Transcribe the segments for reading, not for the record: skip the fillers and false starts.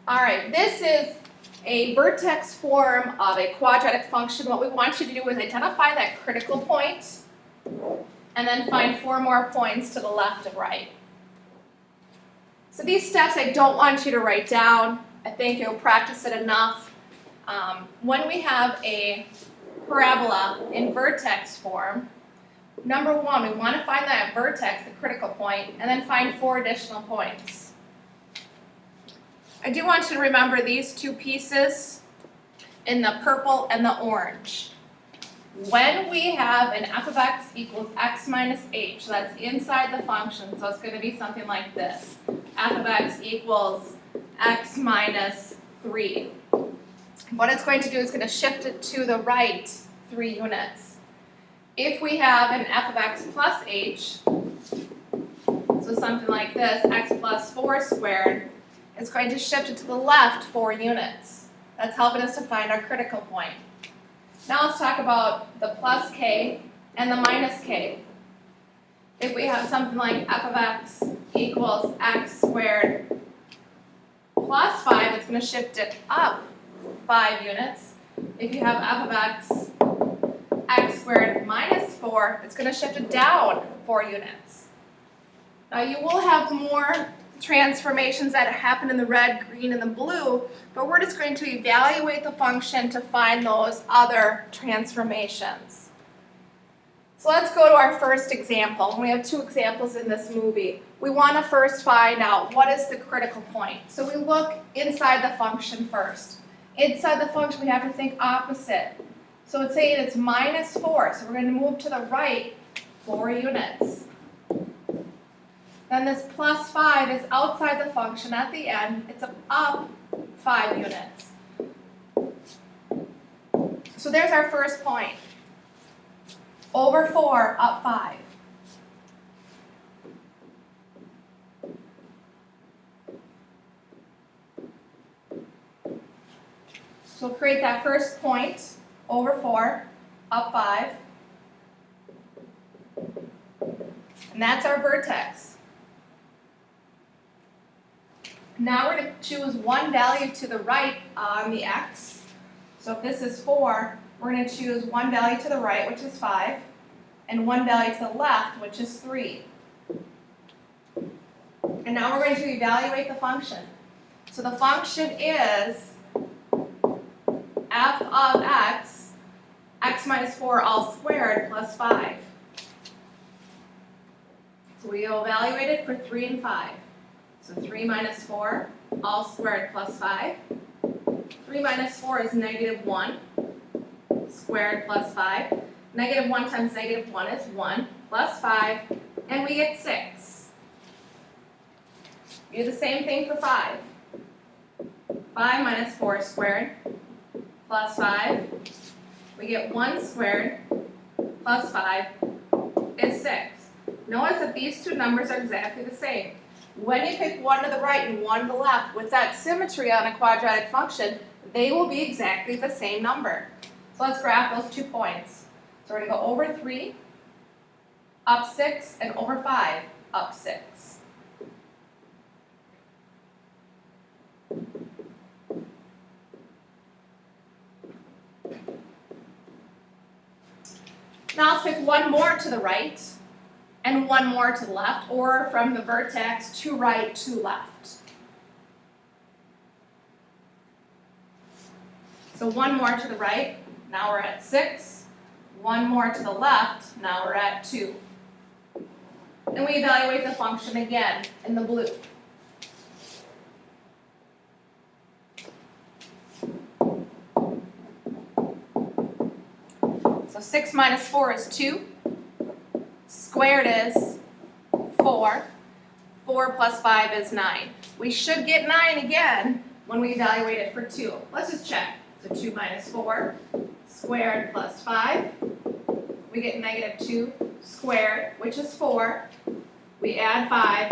All right, this is a vertex form of a quadratic function. What we want you to do is identify that critical point and then find 4 more points to the left and right. So these steps I don't want you to write down. I think you'll practice it enough. When we have a parabola in vertex form, number 1, we want to find that vertex, the critical point, and then find 4 additional points. I do want you to remember these 2 pieces in the purple and the orange. When we have an f of x equals x minus h, so that's inside the function, so it's going to be something like this. F of x equals x minus 3. What it's going to do is going to shift it to the right 3 units. If we have an f of x plus h, so something like this, x plus 4 squared, it's going to shift it to the left 4 units. That's helping us to find our critical point. Now let's talk about the plus k and the minus k. If we have something like f of x equals x squared plus 5, it's going to shift it up 5 units. If you have f of x squared minus 4, it's going to shift it down 4 units. Now you will have more transformations that happen in the red, green, and the blue, but we're just going to evaluate the function to find those other transformations. So let's go to our first example. We have 2 examples in this movie. We want to first find out what is the critical point. So we look inside the function first. Inside the function, we have to think opposite. So it's saying it's minus 4, so we're going to move to the right 4 units. Then this plus 5 is outside the function at the end. It's up 5 units. So there's our first point. Over 4, up 5. So we'll create that first point, over 4, up 5. And that's our vertex. Now we're going to choose one value to the right on the x. So if this is 4, we're going to choose one value to the right, which is 5, and one value to the left, which is 3. And now we're going to evaluate the function. So the function is f of x minus 4 all squared plus 5. So we will evaluate it for 3 and 5. So 3 minus 4, all squared plus 5. 3 minus 4 is negative 1, squared plus 5. Negative 1 times negative 1 is 1, plus 5, and we get 6. We do the same thing for 5. 5 minus 4 squared, plus 5. We get 1 squared, plus 5, is 6. Notice that these 2 numbers are exactly the same. When you pick one to the right and one to the left, with that symmetry on a quadratic function, they will be exactly the same number. So let's graph those 2 points. So we're going to go over 3, up 6, and over 5, up 6. Now let's pick one more to the right and one more to the left, or from the vertex to right to left. So one more to the right, now we're at 6. One more to the left, now we're at 2. And we evaluate the function again in the blue. So 6 minus 4 is 2. Squared is 4. 4 plus 5 is 9. We should get 9 again when we evaluate it for 2. Let's just check. So 2 minus 4 squared plus 5. We get negative 2 squared, which is 4. We add 5,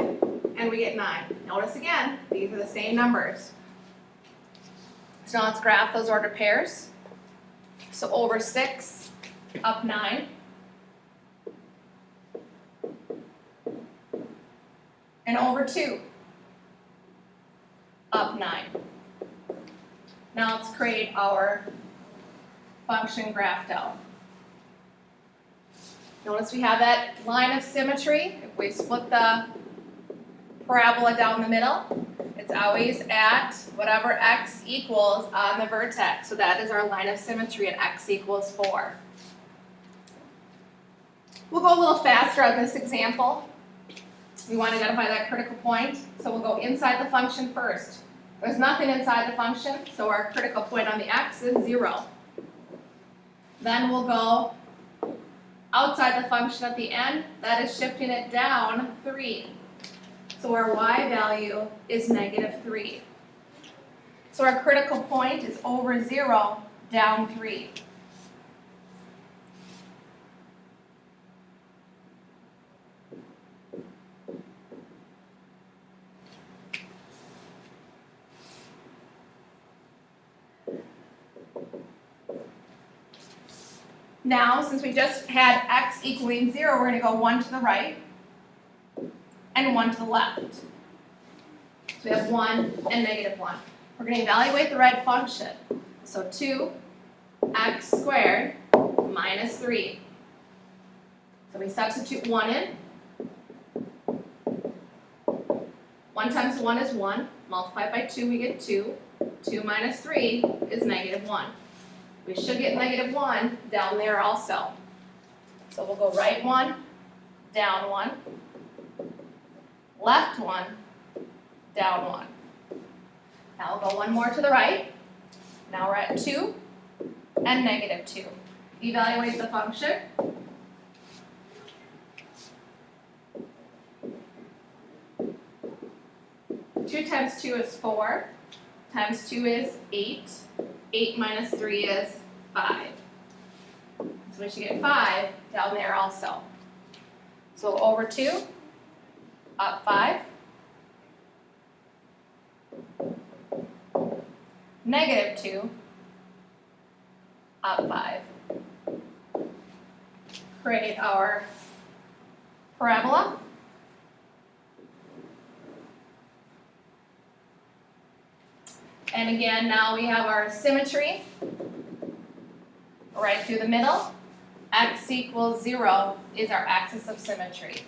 and we get 9. Notice again, these are the same numbers. So now let's graph those ordered pairs. So over 6, up 9. And over 2, up 9. Now let's create our function graphed out. Notice we have that line of symmetry. If we split the parabola down the middle, it's always at whatever x equals on the vertex. So that is our line of symmetry at x equals 4. We'll go a little faster on this example. We want to identify that critical point, so we'll go inside the function first. There's nothing inside the function, so our critical point on the x is 0. Then we'll go outside the function at the end, that is shifting it down 3. So our y value is -3. So our critical point is over 0, down 3. Now, since we just had x equaling 0, we're going to go 1 to the right and 1 to the left. So we have 1 and -1. We're going to evaluate the right function. So 2x squared minus 3. So we substitute 1 in. 1 times 1 is 1. Multiplied by 2, we get 2. 2 minus 3 is -1. We should get -1 down there also. So we'll go right 1, down 1, left 1, down 1. Now we'll go one more to the right. Now we're at 2 and -2. Evaluate the function. Two times 2 is 4, times 2 is 8. 8 minus 3 is 5. So we should get 5 down there also. So over 2, up 5, -2, up 5. Create our parabola. And again, now we have our symmetry right through the middle. X equals 0 is our axis of symmetry.